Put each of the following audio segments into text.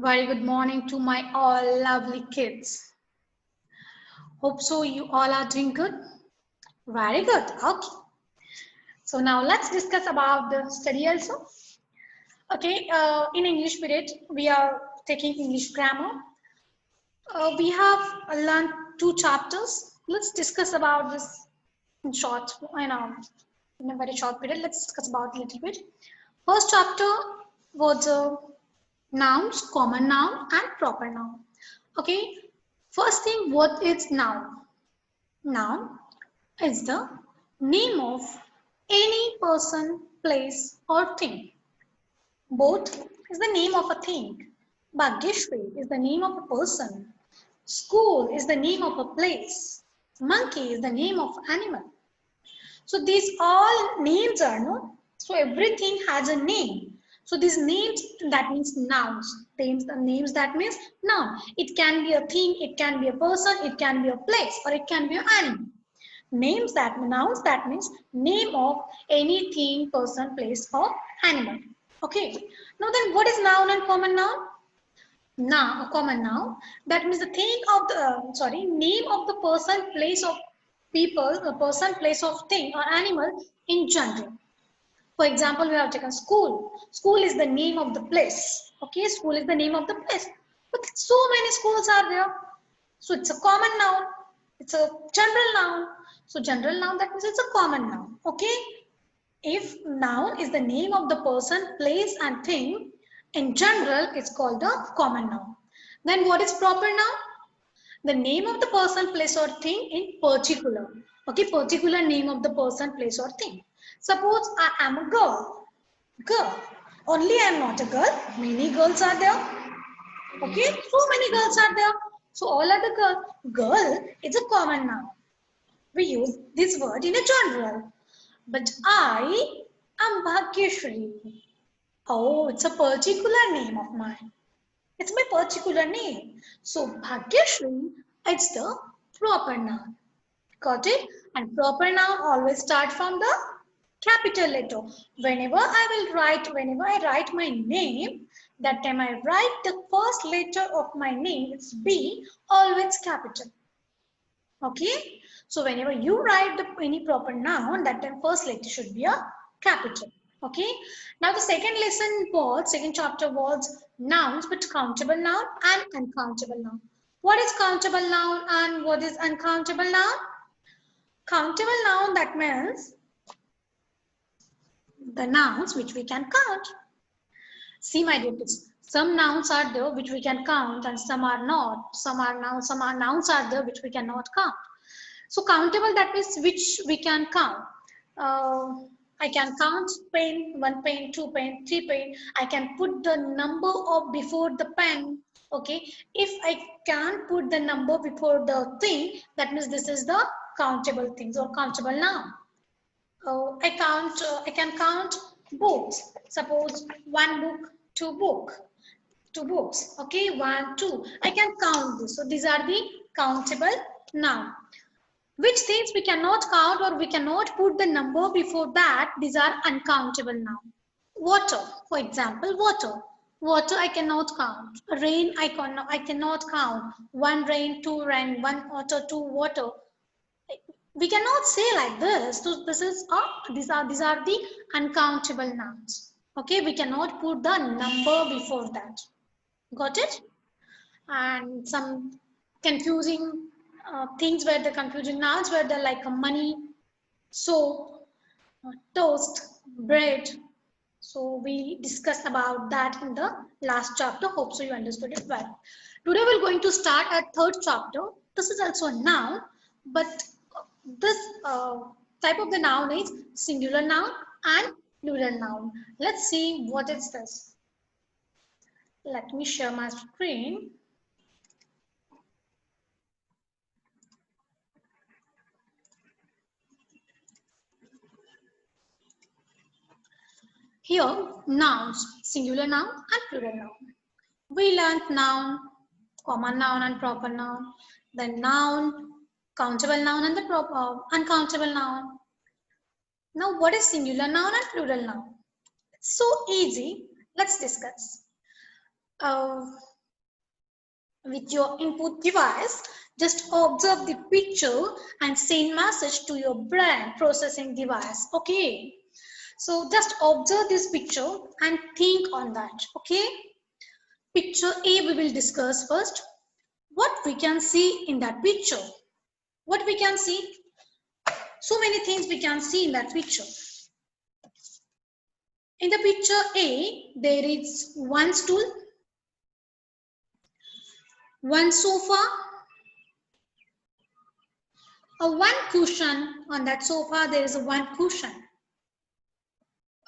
Very good morning to my all lovely kids. Hope so you all are doing good. Very good. Okay. So now let's discuss about the study also. Okay. In English period, we are taking English grammar. We have learned 2 chapters. Let's discuss about this in short, in a very short period. Let's discuss about a little bit. First chapter was nouns, common noun and proper noun. Okay. First thing, what is noun? Noun is the name of any person, place or thing. Boat is the name of a thing. Bhagyeshri is the name of a person. School is the name of a place. Monkey is the name of animal. So these all names are, no? So everything has a name. So these names, that means nouns. Names that means noun. It can be a thing, it can be a person, it can be a place, or it can be an animal. Nouns that means name of anything, person, place, or animal. Okay. Now then, what is noun and common noun? Now, a common noun, that means the thing of the name of the person, place of people, a person, place of thing or animal in general. For example, we have taken school. School is the name of the place. Okay, school is the name of the place. But so many schools are there. So it's a common noun. It's a general noun. So general noun, that means it's a common noun. Okay. If noun is the name of the person, place and thing, in general, it's called a common noun. Then what is proper noun? The name of the person, place or thing in particular. Okay, particular name of the person, place or thing. Suppose I am a girl. Girl. Only I am not a girl. Many girls are there. Okay, so many girls are there. So all are the girls. Girl is a common noun. We use this word in a general. But I am Bhagyeshri. Oh, it's a particular name of mine. It's my particular name. So Bhagyeshri, it's the proper noun. Got it? And proper noun always start from the capital letter. Whenever I write my name, that time I write the first letter of my name, it's B, always capital. Okay? So whenever you write any proper noun, that time first letter should be a capital. Okay? Now the second chapter was nouns, but countable noun and uncountable noun. What is countable noun and what is uncountable noun? Countable noun, that means the nouns which we can count. See, my dear kids, some nouns are there which we can count and some are not. Some nouns are there which we cannot count. So countable, that means which we can count. I can count pen, 1 pen, 2 pen, 3 pen. I can put the number of before the pen. Okay. If I can't put the number before the thing, that means this is the countable things or countable noun. I can count books. Suppose 1 book, 2 book, 2 books. Okay, 1, 2. I can count this. So these are the countable noun. Which things we cannot count or we cannot put the number before that, these are uncountable noun. Water, for example, water. Water I cannot count. Rain I cannot count. 1 rain, 2 rain, 1 water, 2 water. We cannot say like this. So these are the uncountable nouns. Okay, we cannot put the number before that. Got it? And some confusing things where the confusing nouns where they're like money, soap, toast, bread. So we discussed about that in the last chapter. Hope so you understood it well. Today we're going to start a third chapter. This is also a noun, but this type of the noun is singular noun and plural noun. Let's see what is this. Let me share my screen. Here, nouns, singular noun and plural noun. We learned noun, common noun and proper noun, then noun, countable noun and the uncountable noun. Now, what is singular noun and plural noun? It's so easy. Let's discuss. with your input device. Just observe the picture and send message to your brain processing device. Okay. So just observe this picture and think on that. Okay. Picture A we will discuss first. What we can see in that picture? What we can see? So many things we can see in that picture. In the picture A, there is one stool, one sofa, one cushion. On that sofa, there is one cushion.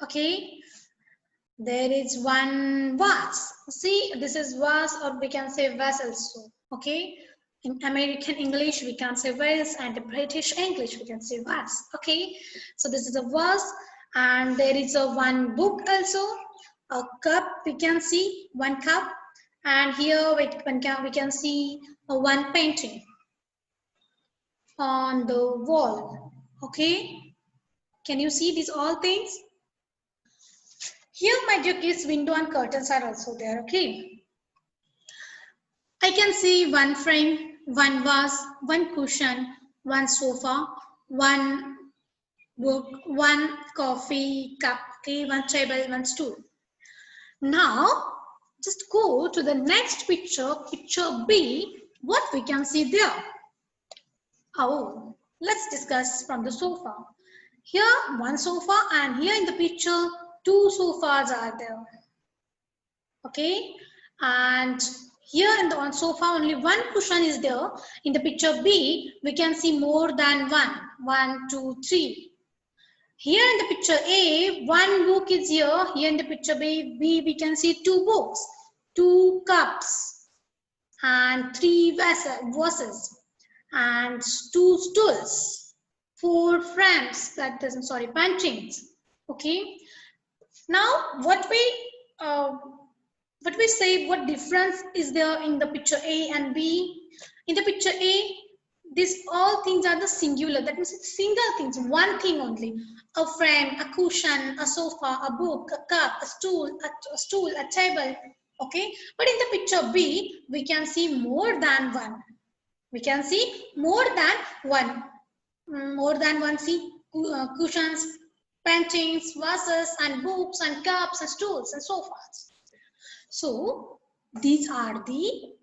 Okay. There is one vase. See, this is vase, or we can say vessels. So, okay. In American English, we can say vase, and in British English, we can say vase. Okay. So this is a vase, and there is a one book also. A cup, we can see one cup, and here we can see one painting on the wall. Okay. Can you see these all things? Here, my dear kids, window and curtains are also there, okay? I can see one frame, one vase, one cushion, one sofa, one book, one coffee cup, okay, one table, one stool. Now, just go to the next picture, picture B, what we can see there. Oh, let's discuss from the sofa. Here, one sofa, and here in the picture, two sofas are there. Okay, and here in the on sofa only one cushion is there. In the picture B, we can see more than one. 1, 2, 3. Here in the picture A, one book is here. Here in the picture B, we can see two books, two cups, and three vases, and two stools, four frames. That doesn't, sorry, paintings. Okay. Now what we say, what difference is there in the picture A and B? In the picture A, these all things are the singular. That means it's single things, one thing only. A frame, a cushion, a sofa, a book, a cup, a stool, a table. Okay. But in the picture B, we can see more than one. We can see more than one. More than one. See, cushions, paintings, vases, and books, and cups, and stools, and sofas. So these are the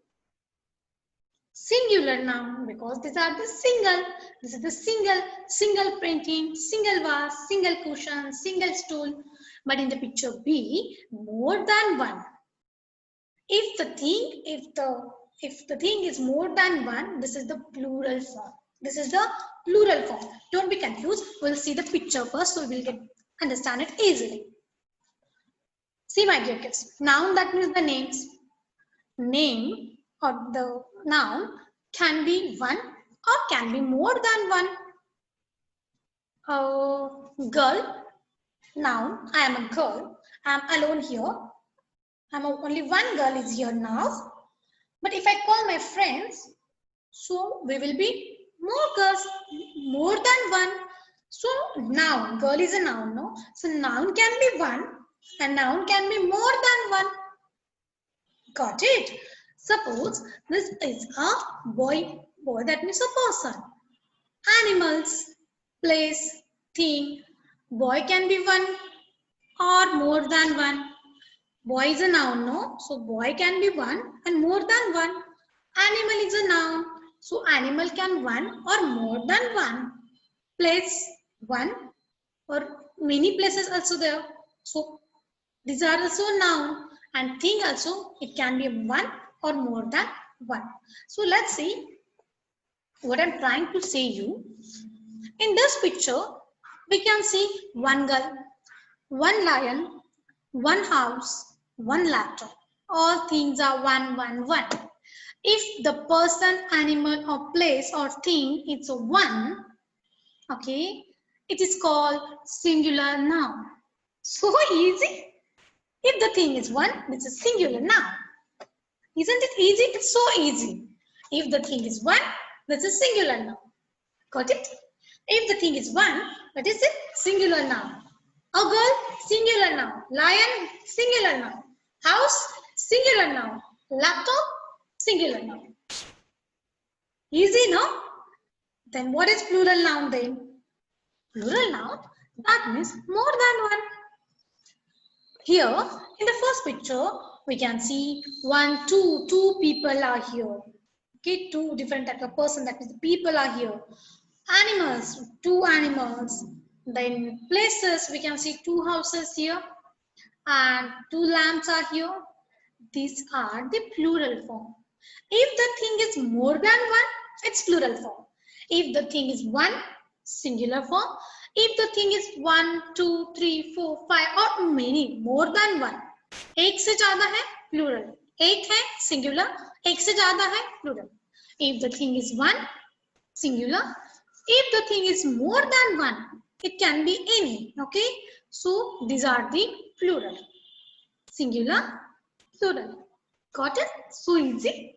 singular noun because these are the single. This is the single painting, single vase, single cushion, single stool. But in the picture B, more than one. If the thing is more than one, this is the plural form. This is the plural form. Don't be confused. We'll see the picture first, so we'll understand it easily. See, my dear kids, noun, that means the names. Name or the noun can be one or can be more than one. Girl, noun, I am a girl. I am alone here. Only one girl is here now. But if I call my friends, so we will be more girls, more than one. So noun, girl is a noun, no? So noun can be one and noun can be more than one. Got it? Suppose this is a boy. Boy, that means a person. Animals, place, thing. Boy can be one or more than one. Boy is a noun, no? So boy can be one and more than one. Animal is a noun. So animal can one or more than one. Place, one or many places also there. So these are also noun. And thing also, it can be one or more than one. So let's see what I'm trying to say you. In this picture, we can see one girl, one lion, one house, one laptop. All things are one, one, one. If the person, animal, or place or thing is a one, okay, it is called singular noun. So easy. If the thing is one, this is singular noun. Isn't it easy? It's so easy. If the thing is one, this is singular noun. Got it? If the thing is one, what is it? Singular noun. A girl, singular noun. Lion, singular noun. House, singular noun. Laptop, singular noun. Easy, no? Then what is plural noun then? Plural noun, that means more than one. Here, in the first picture, we can see two people are here. Okay, two different types of person, that means the people are here. Animals, two animals. Then places, we can see two houses here and two lamps are here. These are the plural form. If the thing is more than one, it's plural form. If the thing is one, singular form. If the thing is 1, 2, 3, 4, 5 or many, more than one, एक से ज़्यादा है plural, एक है singular, एक से ज़्यादा है plural. If the thing is one, singular. If the thing is more than one, it can be any. Okay, so these are the plural. Singular, plural. Got it? So easy.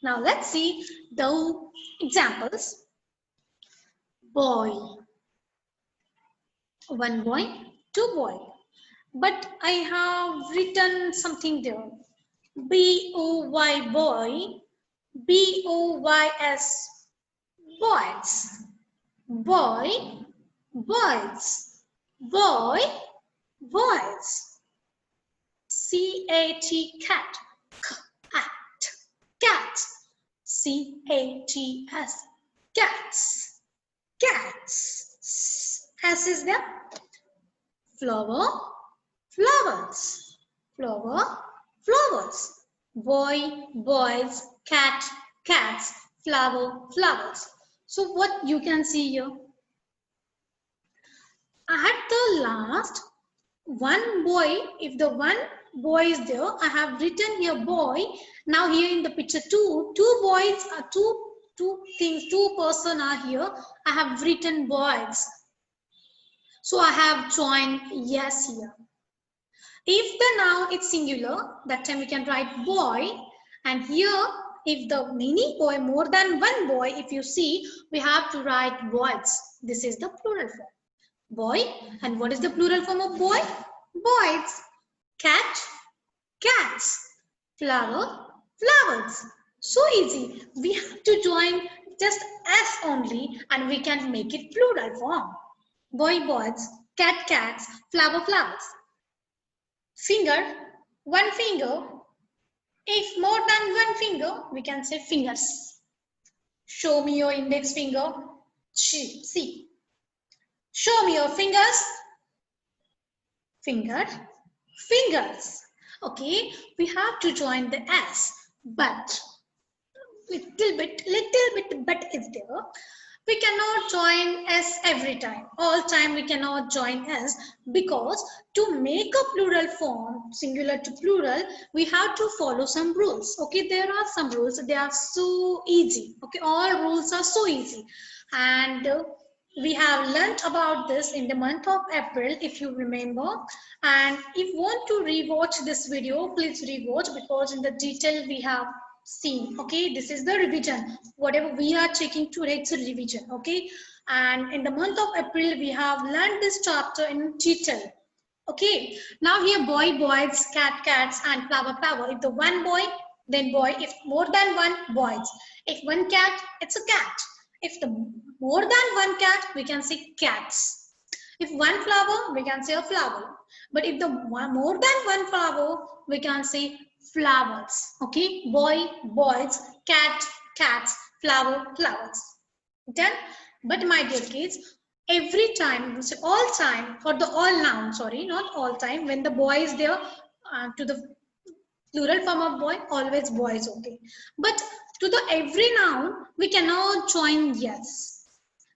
Now let's see the examples. Boy. One boy, two boy. But I have written something there. B-O-Y boy, B-O-Y-S, boys. Boy, boys. Boy, boys. C-A-T, cat. Cat, cats. C-A-T-S, cats. Cats. S is there. Flower, flowers. Flower, flowers. Boy, boys. Cat, cats. Flower, flowers. So what you can see here? At the last, one boy, if the one boy is there, I have written here boy. Now here in the picture two boys are two things, two person are here. I have written boys. So I have joined yes here. If the noun is singular, that time we can write boy. And here, if the many boy, more than one boy, if you see, we have to write boys. This is the plural form. Boy. And what is the plural form of boy? Boys. Cat, cats. Flower, flowers. So easy. We have to join just S only and we can make it plural form. Boy, boys, cat, cats, flower, flowers. Finger, one finger. If more than one finger, we can say fingers. Show me your index finger. See. Show me your fingers. Finger, fingers. Okay, we have to join the S, but little bit but is there. We cannot join S every time. All time we cannot join S because to make a plural form, singular to plural, we have to follow some rules. Okay, there are some rules. They are so easy. Okay, all rules are so easy. And we have learnt about this in the month of April, if you remember. And if you want to rewatch this video, please rewatch because in the detail we have seen. Okay, this is the revision. Whatever we are checking today, it's a revision. Okay, and in the month of April we have learned this chapter in detail. Okay, now here boy, boys, cat, cats, and flower, flower. If the one boy, then boy. If more than one, boys. If one cat, it's a cat. If the more than one cat, we can say cats. If one flower, we can say a flower. But if the more than one flower, we can say flowers. Okay, boy, boys, cat, cats, flower, flowers. Done. But my dear kids, every time, all time, for the all noun, sorry, not all time, when the boy is there, to the plural form of boy, always boy is okay. But to the every noun, we cannot join yes.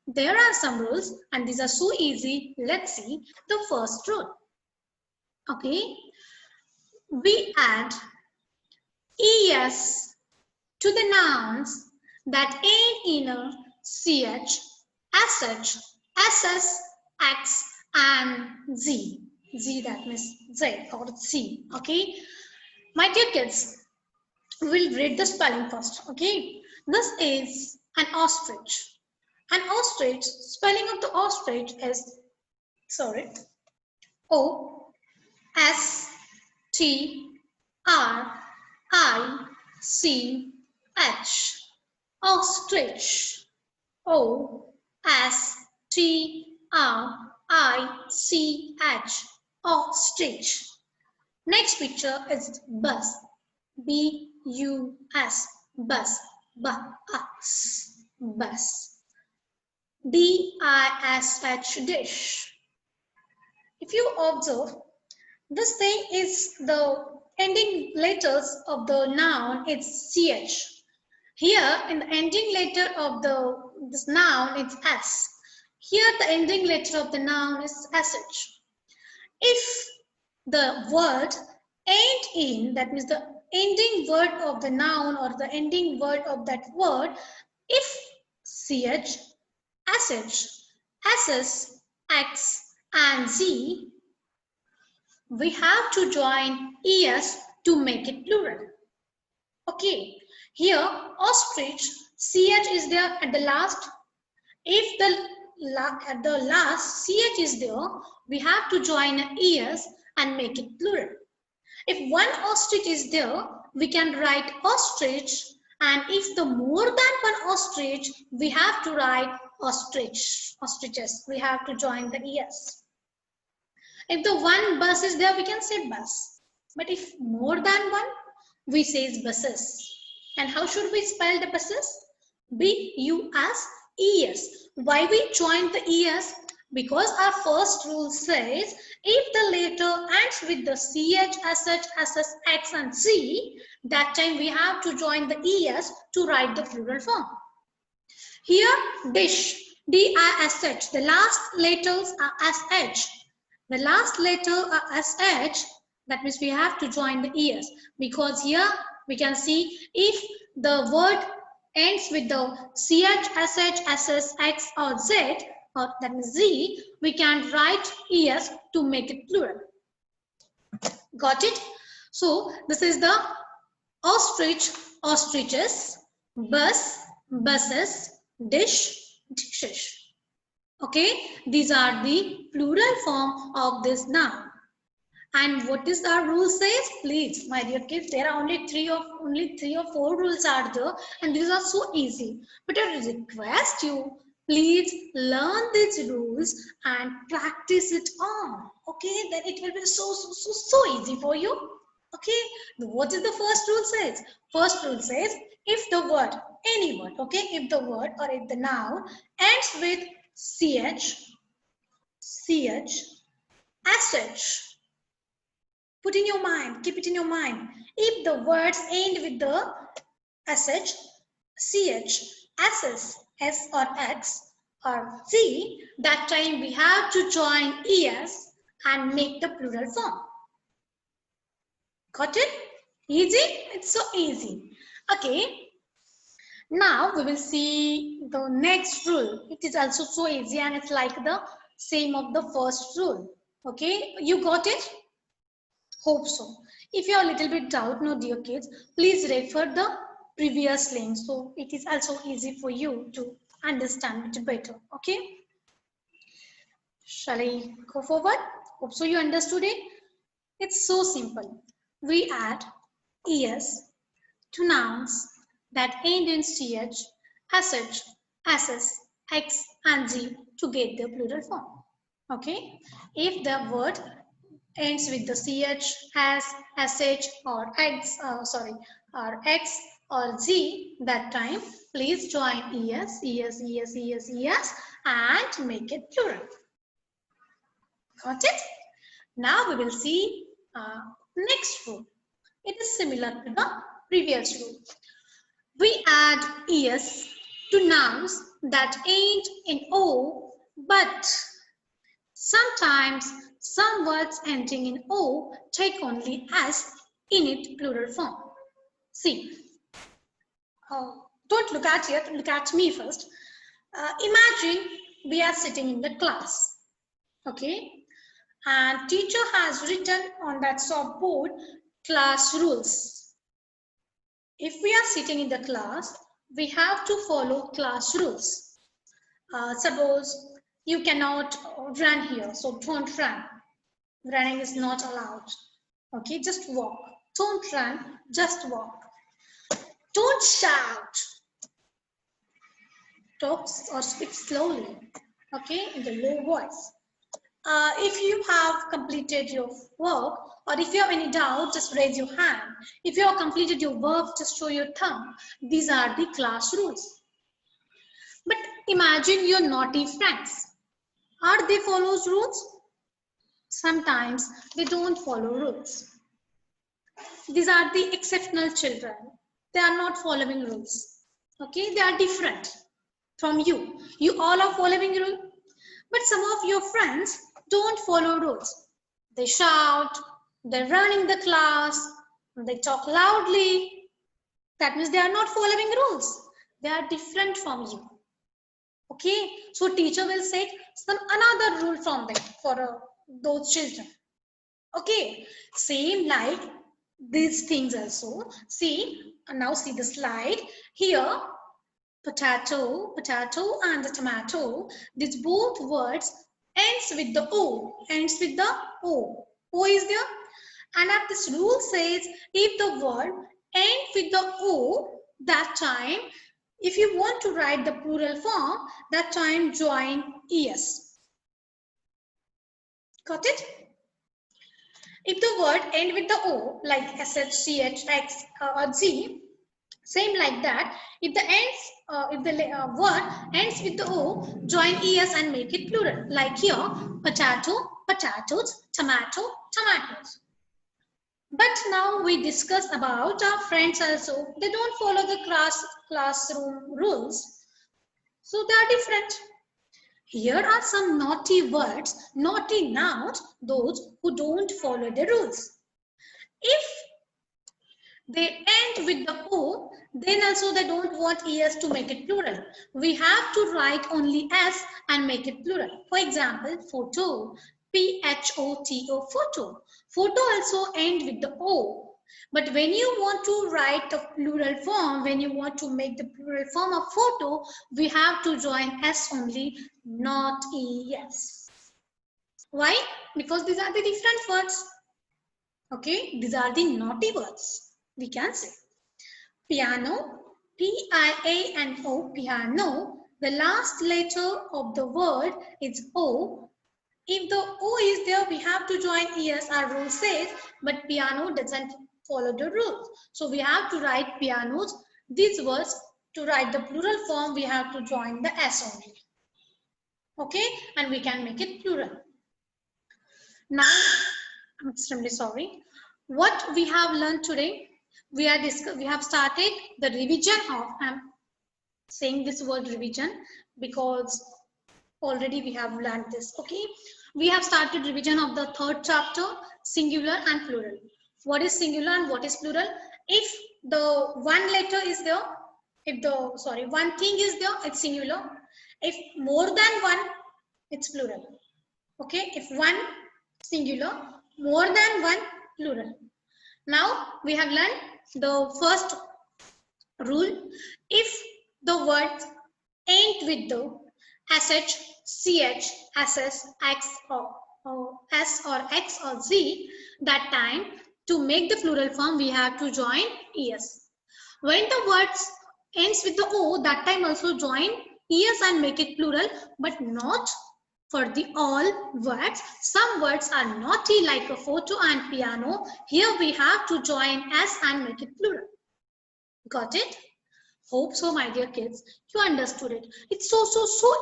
There are some rules and these are so easy. Let's see the first rule. Okay, we add es to the nouns that end in a ch, sh, ss, x, and z. Z, that means z or c. Okay, my dear kids, we'll read the spelling first. Okay, this is an ostrich. An ostrich, spelling of the ostrich is, sorry, O S T R I C H. Ostrich. O S T R I C H. Ostrich. Next picture is bus. B U S. Bus. Bus. Bus. D I S H. Dish. If you observe, this thing is the ending letters of the noun. It's ch. Here in the ending letter of this noun it's s. Here the ending letter of the noun is sh. If the word ain't in, that means the ending word of the noun or the ending word of that word, if ch, sh, ss, x and z, we have to join es to make it plural. Okay, here ostrich, ch is there at the last. If at the last ch is there, we have to join es and make it plural. If one ostrich is there, we can write ostrich, and if the more than one ostrich, we have to write ostrich, ostriches. We have to join the es. If the one bus is there, we can say bus. But if more than one, we say buses. And how should we spell the buses? B-U-S-E-S. Why we join the ES? Because our first rule says if the letter ends with the CH, SH, SS, X and Z, that time we have to join the ES to write the plural form. Here dish, D-I-S-H, the last letters are SH. The last letter are SH, that means we have to join the ES, because here we can see if the word ends with the CH, SH, SS, X or Z, or that means Z, we can write ES to make it plural. Got it? So this is the ostrich, ostriches, bus, buses, dish, dishes. Okay, these are the plural form of this noun. And what is our rule says? Please, my dear kids, there are only three or four rules are there, and these are so easy. But I request you, please learn these rules and practice it on. Okay, then it will be so easy for you. Okay, what is the first rule says? First rule says if the word, any word, okay, if the word or if the noun ends with ch, sh. Put in your mind, keep it in your mind. If the words end with the sh, ch, ss, s or x or z, that time we have to join es and make the plural form. Got it? Easy? It's so easy. Okay. Now we will see the next rule. It is also so easy and it's like the same of the first rule. Okay, you got it? Hope so. If you are a little bit doubt, no dear kids, please refer the previous link. So it is also easy for you to understand it better. Okay. Shall I go forward? Hope so you understood it. It's so simple. We add es to nouns that end in ch, sh, ss, x and z to get the plural form. Okay. If the word ends with the ch, s, sh or x, or x or z, that time please join es and make it plural. Got it? Now we will see next rule. It is similar to the previous rule. We add es to nouns that end in o, but sometimes some words ending in o take only s in it plural form. See, don't look at it, look at me first. Imagine we are sitting in the class, okay, and teacher has written on that chalkboard class rules. If we are sitting in the class, we have to follow class rules. Suppose you cannot run here, so don't run. Running is not allowed. Okay, just walk. Don't run, just walk. Don't shout. Talk or speak slowly, okay, in the low voice. If you have completed your work, or if you have any doubt, just raise your hand. If you have completed your work, just show your thumb. These are the class rules. But imagine your naughty friends. Are they follows rules? Sometimes they don't follow rules. These are the exceptional children. They are not following rules. Okay, they are different from you. You all are following rules, but some of your friends don't follow rules. They shout, they run in the class, they talk loudly. That means they are not following rules. They are different from you. Okay, so teacher will set some another rule from them for those children. Okay, same like these things also. See, now see the slide. Here, potato and the tomato, these both words ends with the O, ends with the O. O is there. And at this rule says, if the word ends with the O, that time, if you want to write the plural form, that time join ES. Got it? If the word end with the O, like SH, CH, X, or Z, same like that. If the word ends with the O, join ES and make it plural. Like here, potato, potatoes, tomato, tomatoes. But now we discuss about our friends also. They don't follow the classroom rules. So they are different. Here are some naughty words, naughty nouns, those who don't follow the rules. If they end with the O, then also they don't want ES to make it plural. We have to write only S and make it plural. For example, photo, P-H-O-T-O, photo. Photo also end with the O. But when you want to write the plural form, when you want to make the plural form of photo, we have to join S only, not ES. Why? Because these are the different words. Okay, these are the naughty words. We can say piano, P-I-A-N-O, piano. The last letter of the word is O. If the O is there, we have to join ES, our rule says, but piano doesn't follow the rules. So we have to write pianos. These words, to write the plural form, we have to join the S only. Okay, and we can make it plural. Now, I'm extremely sorry. What we have learned today, we have started the revision of, I'm saying this word revision because already we have learned this. Okay, we have started revision of the third chapter, singular and plural. What is singular and what is plural? If the one letter is there, one thing is there, it's singular. If more than one, it's plural. Okay, if one singular, more than one plural. Now we have learned the first rule. If the words end with the SH, CH, SS, X or S or X or Z, that time to make the plural form we have to join ES. When the words ends with the O, that time also join ES and make it plural, but not for the all words. Some words are naughty like a photo and piano. Here we have to join S and make it plural. Got it? Hope so, my dear kids. You understood it. It's so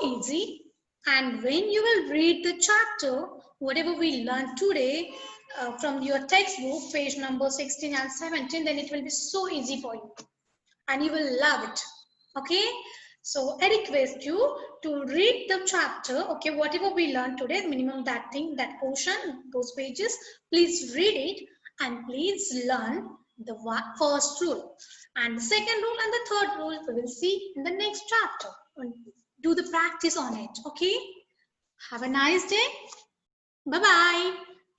easy. And when you will read the chapter, whatever we learned today from your textbook, page number 16 and 17, then it will be so easy for you. And you will love it. Okay? So I request you to read the chapter, okay, whatever we learned today, minimum that thing, that portion, those pages, please read it and please learn the first rule. And the second rule and the third rule we will see in the next chapter. Do the practice on it, okay? Have a nice day. Bye-bye.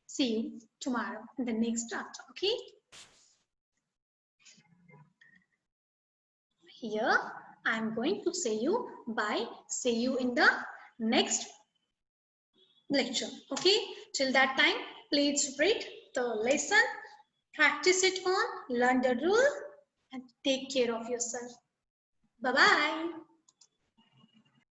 See you tomorrow in the next chapter, okay? Here I'm going to say you bye. See you in the next lecture. Okay, till that time, please read the lesson, practice it on, learn the rule, and take care of yourself. Bye-bye.